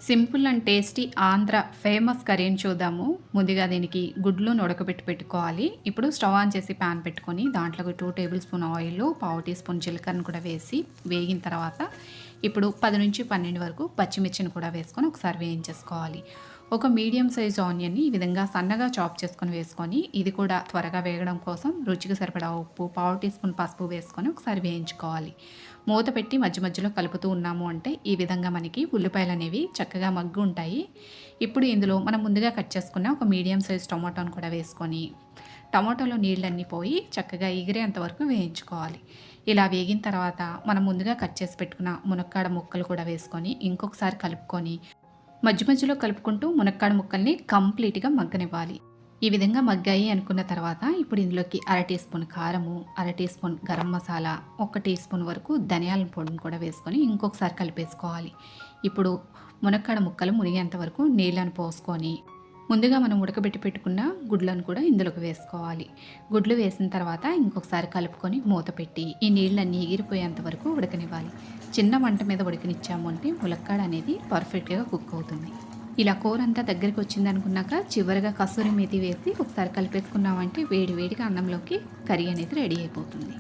Simple and tasty Andhra famous కర్రీని చూద్దాము. ముందుగా దీనికి గుడ్లను ఉడకబెట్టి పెట్టుకోవాలి. ఇప్పుడు స్టవ్ ఆన్ చేసి పాన్ పెట్టుకొని దాంట్లోకి 2 టేబుల్ స్పూన్ ఆయిల్, పావు టీ స్పూన్ జీలకర్రను కూడా వేసి వేగిన తర్వాత ఇప్పుడు 10-12 వరకు పచ్చిమిర్చిని కూడా వేసుకొని ఒకసారి వేయించేసుకోవాలి. ఒక మీడియం సైజ్ ఆనియన్‌ని ఈ విధంగా సన్నగా చాప్ చేసుకొని వేసుకొని ఇది కూడా త్వరగా వేగడం కోసం రుచికి సరిపడా ఉప్పు, పావు టీ స్పూన్ పసుపు వేసుకొని ఒకసారి వేయించుకోవాలి. మూత పెట్టి మధ్య మధ్యలో కలుపుతూ ఉన్నాము అంటే ఈ విధంగా మనకి ఉల్లిపాయలు అనేవి చక్కగా మగ్గు ఉంటాయి. ఇప్పుడు ఇందులో మనం ముందుగా కట్ చేసుకున్న ఒక మీడియం సైజ్ టొమాటోని కూడా వేసుకొని టమాటోలో నీళ్ళన్నీ పోయి చక్కగా ఎగిరేంత వరకు వేయించుకోవాలి. ఇలా వేగిన తర్వాత మనం ముందుగా కట్ చేసి పెట్టుకున్న మునక్కాడ ముక్కలు కూడా వేసుకొని ఇంకొకసారి కలుపుకొని మధ్య మధ్యలో కలుపుకుంటూ మునక్కాడ ముక్కల్ని కంప్లీట్‌గా మగ్గనివ్వాలి. ఈ విధంగా మగ్గాయి అనుకున్న తర్వాత ఇప్పుడు ఇందులోకి అర టీ స్పూన్ కారము, అర టీ స్పూన్ గరం మసాలా, ఒక టీ స్పూన్ వరకు ధనియాల పొడిని కూడా వేసుకొని ఇంకొకసారి కలిపేసుకోవాలి. ఇప్పుడు మునక్కాడ ముక్కలు మునిగేంత వరకు నీళ్ళను పోసుకొని ముందుగా మనం ఉడకబెట్టి పెట్టుకున్న గుడ్లను కూడా ఇందులోకి వేసుకోవాలి. గుడ్లు వేసిన తర్వాత ఇంకొకసారి కలుపుకొని మూత పెట్టి ఈ నీళ్ళన్నీ ఎగిరిపోయేంత వరకు ఉడకనివ్వాలి. చిన్న మంట మీద ఉడకనిచ్చాము అంటే ములక్కాడ అనేది పర్ఫెక్ట్‌గా కుక్ అవుతుంది. ఇలా కూర అంతా దగ్గరికి వచ్చింది అనుకున్నాక చివరిగా కసూరి మేతి వేసి ఒకసారి కలిపేసుకున్నామంటే వేడి వేడిగా అన్నంలోకి కర్రీ అనేది రెడీ అయిపోతుంది.